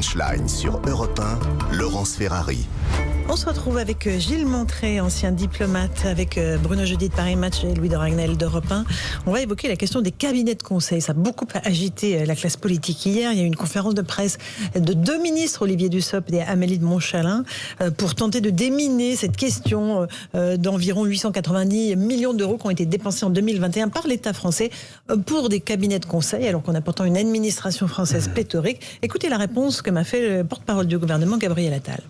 Punchline sur Europe 1, Laurence Ferrari. On se retrouve avec Gilles Montré, ancien diplomate, avec Bruno Jeudi de Paris Match et Louis de Ragnel d'Europe 1. On va évoquer la question des cabinets de conseil. Ça a beaucoup agité la classe politique hier. Il y a eu une conférence de presse de deux ministres, Olivier Dussopt et Amélie de Montchalin, pour tenter de déminer cette question d'environ 890 millions d'euros qui ont été dépensés en 2021 par l'État français pour des cabinets de conseil, alors qu'on a pourtant une administration française pléthorique. Écoutez la réponse que m'a fait le porte-parole du gouvernement, Gabriel Attal.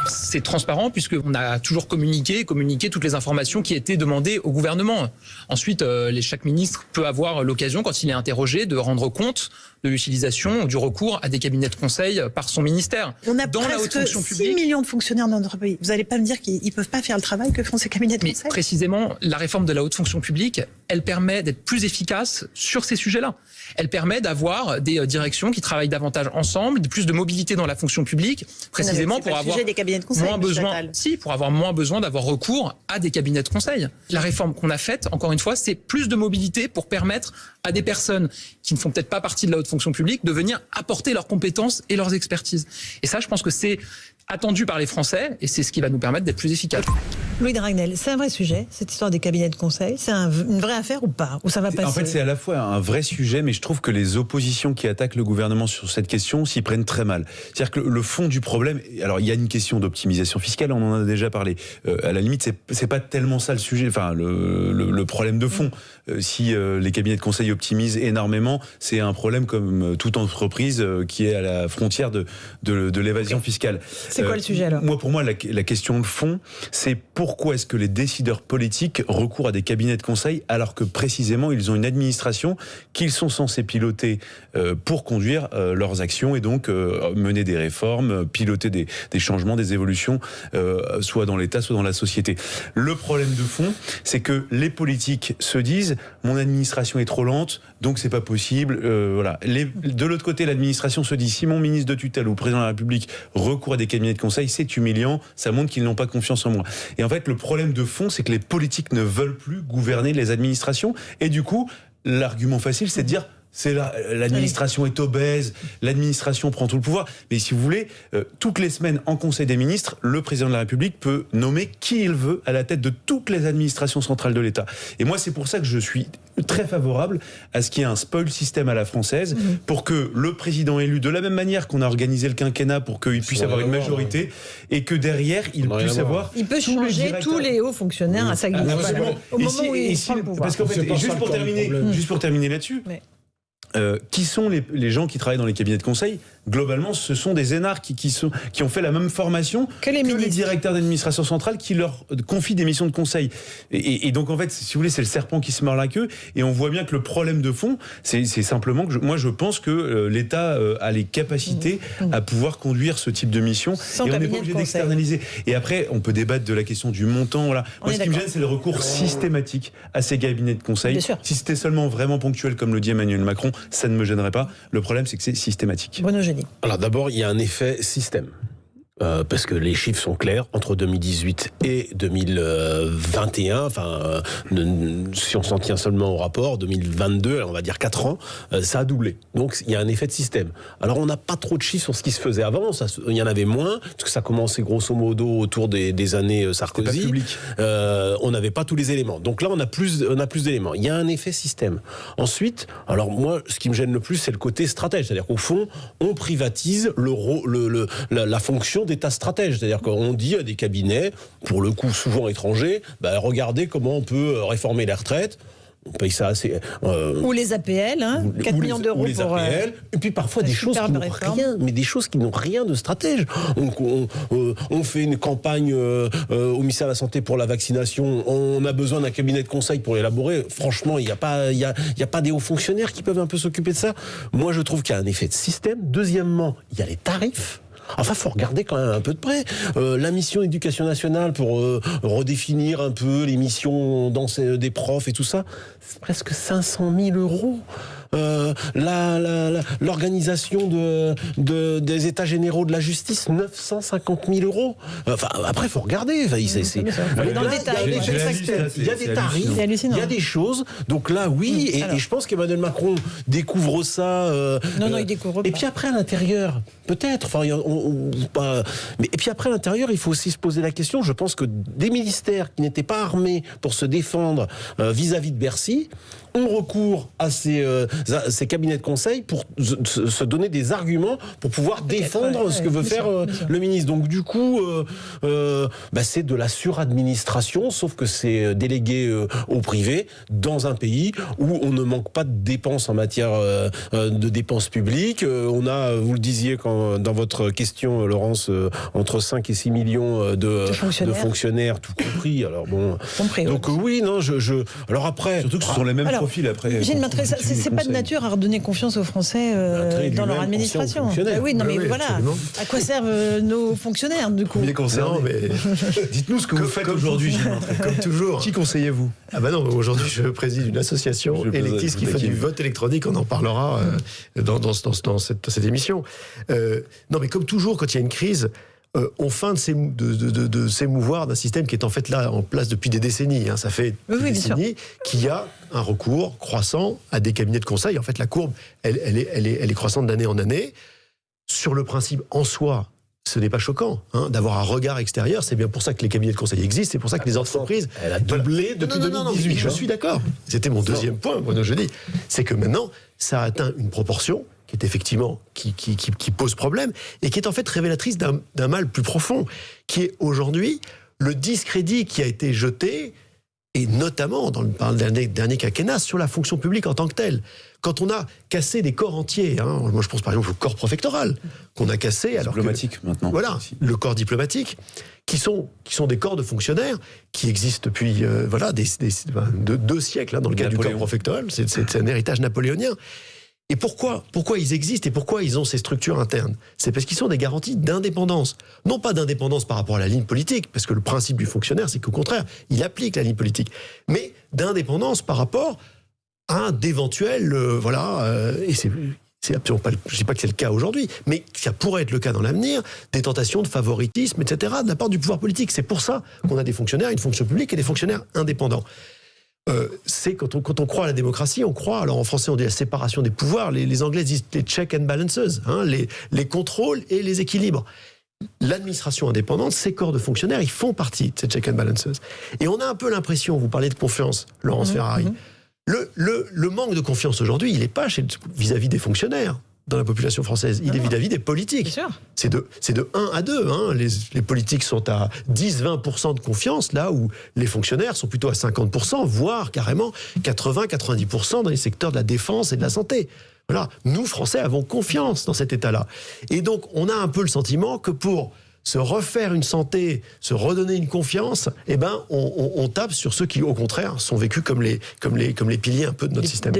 C'est transparent puisqu'on a toujours communiqué toutes les informations qui étaient demandées au gouvernement. Ensuite, chaque ministre peut avoir l'occasion, quand il est interrogé, de rendre compte de l'utilisation ou du recours à des cabinets de conseil par son ministère. On a dans la haute presque fonction 6 publique, millions de fonctionnaires dans notre pays. Vous n'allez pas me dire qu'ils ne peuvent pas faire le travail que font ces cabinets de conseil ? Mais précisément, la réforme de la haute fonction publique, elle permet d'être plus efficace sur ces sujets-là. Elle permet d'avoir des directions qui travaillent davantage ensemble, plus de mobilité dans la fonction publique, précisément pour avoir des cabinets de conseil, pour avoir moins besoin d'avoir recours à des cabinets de conseil. La réforme qu'on a faite, encore une fois, c'est plus de mobilité pour permettre à des personnes qui ne font peut-être pas partie de la haute fonction publique de venir apporter leurs compétences et leurs expertises. Et ça, je pense que c'est attendu par les Français et c'est ce qui va nous permettre d'être plus efficaces. Louis de Ragnel, c'est un vrai sujet, cette histoire des cabinets de conseil. C'est une vraie affaire ou pas ? Ou ça va passer ? En fait, c'est à la fois un vrai sujet, mais je trouve que les oppositions qui attaquent le gouvernement sur cette question s'y prennent très mal. C'est-à-dire que le fond du problème, alors il y a une question d'optimisation fiscale, on en a déjà parlé. À la limite, c'est pas tellement ça le sujet, enfin le problème de fond. Si les cabinets de conseil optimisent énormément, c'est un problème comme toute entreprise qui est à la frontière de l'évasion fiscale. C'est quoi le sujet alors ? Pour moi, la question de fond, c'est pourquoi est-ce que les décideurs politiques recourent à des cabinets de conseil alors que précisément ils ont une administration qu'ils sont censés piloter pour conduire leurs actions et donc mener des réformes, piloter des changements, des évolutions, soit dans l'État, soit dans la société. Le problème de fond, c'est que les politiques se disent mon administration est trop lente, donc c'est pas possible. Voilà. De l'autre côté, l'administration se dit si mon ministre de tutelle ou président de la République recourt à des cabinets de conseil, c'est humiliant, ça montre qu'ils n'ont pas confiance en moi. Et en fait, le problème de fond, c'est que les politiques ne veulent plus gouverner les administrations. Et du coup, l'argument facile, c'est de dire l'administration est obèse, l'administration prend tout le pouvoir. Mais si vous voulez, toutes les semaines en Conseil des ministres, le président de la République peut nommer qui il veut à la tête de toutes les administrations centrales de l'État. Et moi, c'est pour ça que je suis très favorable à ce qu'il y ait un spoil system à la française, pour que le président élu, de la même manière qu'on a organisé le quinquennat pour qu'il puisse avoir une majorité, et que derrière, il puisse avoir... Il peut changer tous les hauts fonctionnaires à sa guise. Au moment où il prend le pouvoir. Parce qu'en fait, juste pour terminer là-dessus... qui sont les gens qui travaillent dans les cabinets de conseil ? Globalement, ce sont des énarques qui ont fait la même formation que les directeurs d'administration centrale qui leur confient des missions de conseil. Et donc, en fait, si vous voulez, c'est le serpent qui se mord la queue. Et on voit bien que le problème de fond, c'est simplement que moi, je pense que l'État a les capacités à pouvoir conduire ce type de mission. Et on n'est pas obligé d'externaliser. Et après, on peut débattre de la question du montant. Voilà. Moi, ce qui me gêne, c'est le recours systématique à ces cabinets de conseil. Si c'était seulement vraiment ponctuel, comme le dit Emmanuel Macron, ça ne me gênerait pas. Le problème, c'est que c'est systématique. Bruno Jeudi. Alors d'abord, il y a un effet système. Parce que les chiffres sont clairs, entre 2018 et 2021, si on s'en tient seulement au rapport, 2022, on va dire 4 ans, ça a doublé. Donc il y a un effet de système. Alors on n'a pas trop de chiffres sur ce qui se faisait avant, il y en avait moins, parce que ça commençait grosso modo autour des années Sarkozy. On n'avait pas tous les éléments. Donc là, on a plus d'éléments. Il y a un effet système. Ensuite, alors moi, ce qui me gêne le plus, c'est le côté stratège. C'est-à-dire qu'au fond, on privatise la fonction d'État stratège, c'est-à-dire qu'on dit à des cabinets, pour le coup souvent étrangers, regardez comment on peut réformer les retraites. On paye ça assez... ou les APL, 4 millions d'euros pour... APL, et puis parfois des choses qui n'ont rien de stratège. On fait une campagne au ministère de la Santé pour la vaccination, on a besoin d'un cabinet de conseil pour l'élaborer. Franchement, il n'y a pas des hauts fonctionnaires qui peuvent un peu s'occuper de ça. Moi, je trouve qu'il y a un effet de système. Deuxièmement, il y a les tarifs. Enfin, faut regarder quand même un peu de près. La mission éducation nationale pour redéfinir un peu les missions des profs et tout ça, c'est presque 500 000 euros. l'organisation des états généraux de la justice, 950 000 €. Enfin, après, il faut regarder. Enfin, Mais dans le détail, il y a des tarifs, il y a des choses. Donc là, oui, et je pense qu'Emmanuel Macron découvre ça. Non, il découvre pas. Et puis après, à l'intérieur, peut-être. Enfin, mais et puis après, à l'intérieur, il faut aussi se poser la question. Je pense que des ministères qui n'étaient pas armés pour se défendre vis-à-vis de Bercy ont recours à ces cabinets de conseil pour se donner des arguments pour pouvoir défendre ce que veut faire le ministre. Donc du coup, c'est de la suradministration, sauf que c'est délégué au privé dans un pays où on ne manque pas de dépenses en matière de dépenses publiques. On a, vous le disiez dans votre question, Laurence, entre 5 et 6 millions de fonctionnaires, tout compris. Alors bon, donc oui, non, alors après, surtout que ce sont les mêmes profils après. Gilles Maintré, c'est pas de nature à redonner confiance aux Français dans leur administration. Oui, non, mais voilà. Absolument. À quoi servent nos fonctionnaires du coup? Non, mais dites-nous ce que vous faites aujourd'hui, Gilles Maintré. Comme toujours. Qui conseillez-vous? Ah bah non, aujourd'hui je préside une association Electis qui fait du vote électronique. On en parlera dans cette émission. Non, mais comme toujours, quand il y a une crise, on feint de s'émouvoir d'un système qui est en fait là en place depuis des décennies. Ça fait des décennies qu'il y a un recours croissant à des cabinets de conseil. En fait, la courbe, elle est croissante d'année en année. Sur le principe en soi, ce n'est pas choquant d'avoir un regard extérieur. C'est bien pour ça que les cabinets de conseil existent. C'est pour ça que les entreprises... Elle a doublé depuis 2018. Je suis d'accord. C'était mon deuxième point, Bruno Jeudi. C'est que maintenant, ça a atteint une proportion qui est effectivement, qui pose problème, et qui est en fait révélatrice d'un mal plus profond, qui est aujourd'hui le discrédit qui a été jeté, et notamment dans le dernier quinquennat, sur la fonction publique en tant que telle. Quand on a cassé des corps entiers, moi je pense par exemple au corps préfectoral, qu'on a cassé... Diplomatique maintenant. Voilà, le corps diplomatique, qui sont des corps de fonctionnaires qui existent depuis 2 siècles, dans le cas du corps préfectoral, c'est un héritage napoléonien. Et pourquoi ils existent et pourquoi ils ont ces structures internes? C'est parce qu'ils sont des garanties d'indépendance. Non pas d'indépendance par rapport à la ligne politique, parce que le principe du fonctionnaire, c'est qu'au contraire, il applique la ligne politique, mais d'indépendance par rapport à d'éventuels... et c'est absolument pas... Je ne dis pas que c'est le cas aujourd'hui, mais ça pourrait être le cas dans l'avenir, des tentations de favoritisme, etc., de la part du pouvoir politique. C'est pour ça qu'on a des fonctionnaires, une fonction publique et des fonctionnaires indépendants. C'est quand on croit à la démocratie, on croit, alors en français on dit la séparation des pouvoirs, les Anglais disent les check and balances, les contrôles et les équilibres. L'administration indépendante, ces corps de fonctionnaires, ils font partie de ces check and balances. Et on a un peu l'impression, vous parlez de confiance, Laurence Ferrari, le manque de confiance aujourd'hui, il n'est pas vis-à-vis des fonctionnaires dans la population française, il est vis-à-vis des politiques. C'est de 1 à 2. Les politiques sont à 10-20% de confiance, là où les fonctionnaires sont plutôt à 50%, voire carrément 80-90% dans les secteurs de la défense et de la santé. Voilà. Nous, Français, avons confiance dans cet état-là. Et donc, on a un peu le sentiment que pour se refaire une santé, se redonner une confiance, on tape sur ceux qui, au contraire, sont vécus comme les piliers un peu de notre système.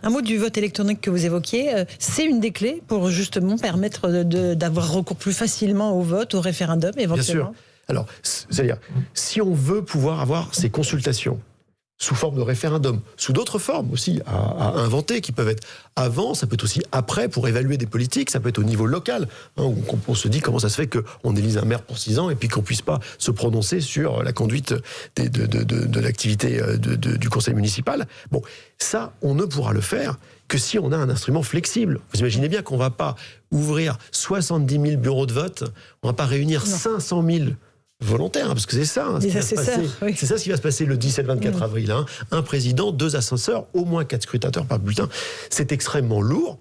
Un mot du vote électronique que vous évoquiez, c'est une des clés pour justement permettre d'avoir recours plus facilement au vote, au référendum, éventuellement. Bien sûr. Alors, c'est-à-dire, si on veut pouvoir avoir ces consultations sous forme de référendum, sous d'autres formes aussi à inventer, qui peuvent être avant, ça peut être aussi après, pour évaluer des politiques, ça peut être au niveau local, où on se dit comment ça se fait qu'on élise un maire pour 6 ans et puis qu'on puisse pas se prononcer sur la conduite de l'activité du conseil municipal. Bon, ça, on ne pourra le faire que si on a un instrument flexible. Vous imaginez bien qu'on va pas ouvrir 70 000 bureaux de vote, on va pas réunir 500 000 volontaire, parce que c'est ça. C'est ça ce qui va se passer le 17-24 avril. Un président, 2 ascenseurs, au moins 4 scrutateurs par bulletin. C'est extrêmement lourd.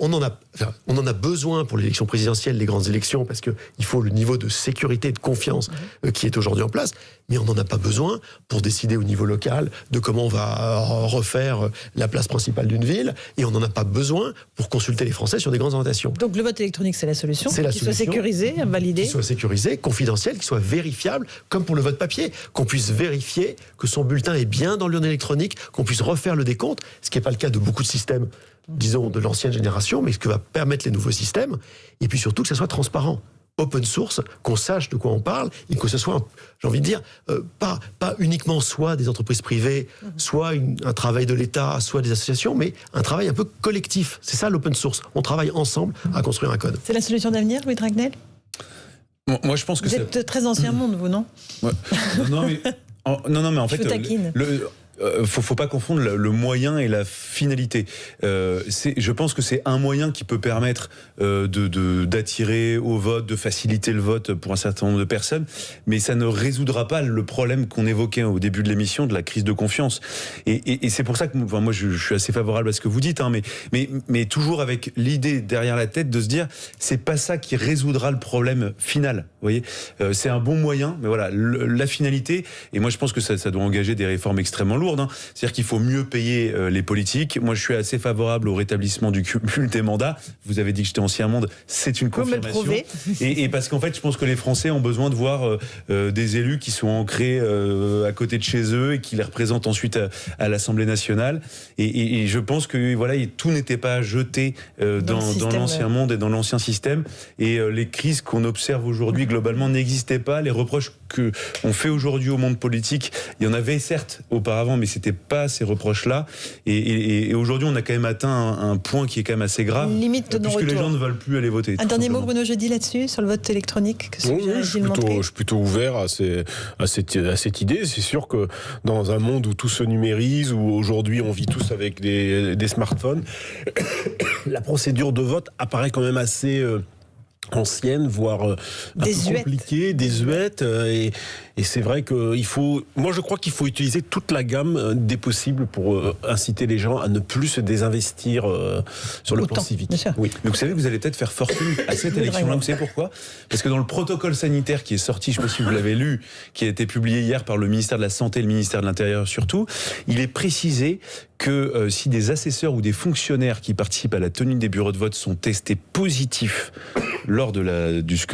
On en a besoin pour l'élection présidentielle, les grandes élections, parce qu'il faut le niveau de sécurité et de confiance qui est aujourd'hui en place, mais on n'en a pas besoin pour décider au niveau local de comment on va refaire la place principale d'une ville, et on n'en a pas besoin pour consulter les Français sur des grandes orientations. Donc le vote électronique, c'est la solution, soit sécurisé, validé. Qu'il soit sécurisé, confidentiel, qu'il soit vérifiable, comme pour le vote papier, qu'on puisse vérifier que son bulletin est bien dans l'urne électronique, qu'on puisse refaire le décompte, ce qui n'est pas le cas de beaucoup de systèmes, disons, de l'ancienne génération, mais ce que va permettre les nouveaux systèmes, et puis surtout que ça soit transparent. open source, qu'on sache de quoi on parle, et que ce soit, j'ai envie de dire, pas uniquement soit des entreprises privées, soit un travail de l'État, soit des associations, mais un travail un peu collectif. C'est ça l'open source. On travaille ensemble à construire un code. C'est la solution d'avenir, Louis de Ragnel ? Moi, je pense que vous êtes très ancien monde, vous, non ? Ouais. Non, mais en fait, faut pas confondre le moyen et la finalité. Je pense que c'est un moyen qui peut permettre d'attirer au vote, de faciliter le vote pour un certain nombre de personnes, mais ça ne résoudra pas le problème qu'on évoquait au début de l'émission de la crise de confiance. Et c'est pour ça que moi je suis assez favorable à ce que vous dites, hein, mais toujours avec l'idée derrière la tête de se dire c'est pas ça qui résoudra le problème final. Vous voyez, c'est un bon moyen, mais voilà, la finalité. Et moi je pense que ça doit engager des réformes extrêmement lourdes. C'est-à-dire qu'il faut mieux payer les politiques. Moi, je suis assez favorable au rétablissement du cumul des mandats. Vous avez dit que j'étais ancien monde, c'est une confirmation. Et parce qu'en fait, je pense que les Français ont besoin de voir des élus qui sont ancrés à côté de chez eux et qui les représentent ensuite à l'Assemblée nationale. Et je pense que voilà, tout n'était pas jeté dans l'ancien monde et dans l'ancien système. Et les crises qu'on observe aujourd'hui globalement n'existaient pas. Les reproches qu'on fait aujourd'hui au monde politique, il y en avait certes auparavant, mais c'était pas ces reproches-là. Et aujourd'hui, on a quand même atteint un point qui est quand même assez grave. Limite de puisque les gens ne veulent plus aller voter. Un dernier mot, Bruno Jeudi, là-dessus, sur le vote électronique que je suis plutôt ouvert à cette idée. C'est sûr que dans un monde où tout se numérise, où aujourd'hui on vit tous avec des smartphones, la procédure de vote apparaît quand même assez ancienne, voire un peu compliquée, désuète, et c'est vrai que moi je crois qu'il faut utiliser toute la gamme des possibles pour inciter les gens à ne plus se désinvestir sur le plan civique. Oui. Mais vous savez, vous allez peut-être faire fortune à cette élection-là. Vous savez pourquoi ? Parce que dans le protocole sanitaire qui est sorti, je ne sais pas si vous l'avez lu, qui a été publié hier par le ministère de la Santé et le ministère de l'Intérieur surtout, il est précisé que si des assesseurs ou des fonctionnaires qui participent à la tenue des bureaux de vote sont testés positifs lors de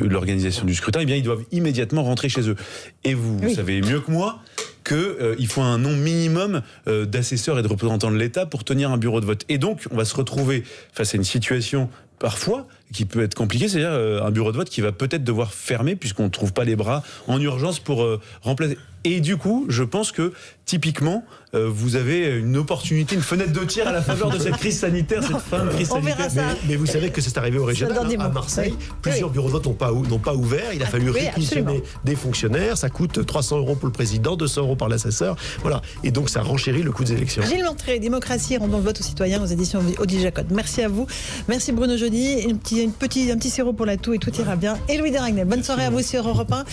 l'organisation du scrutin, eh bien ils doivent immédiatement rentrer chez eux. Et vous savez mieux que moi qu'il faut un nombre minimum d'assesseurs et de représentants de l'État pour tenir un bureau de vote. Et donc, on va se retrouver face à une situation parfois qui peut être compliquée, c'est-à-dire un bureau de vote qui va peut-être devoir fermer puisqu'on ne trouve pas les bras en urgence pour remplacer. Et du coup, je pense que typiquement, vous avez une opportunité, une fenêtre de tir à la faveur de cette crise sanitaire, cette fin de crise sanitaire. Mais vous savez que c'est arrivé au régional, à Marseille. Plusieurs bureaux de vote n'ont pas ouvert. Il a fallu réquisitionner des fonctionnaires. Ça coûte 300 € pour le président, 200 € par l'assesseur. Voilà. Et donc, ça renchérit le coût des élections. Gilles Montré, Démocratie, rendons le vote aux citoyens aux éditions Odile Jacob. Merci à vous. Merci Bruno Jeudi. Un petit sirop pour la toux et tout ira bien. Et Louis de Ragnel. Bonne soirée à vous sur Europe 1.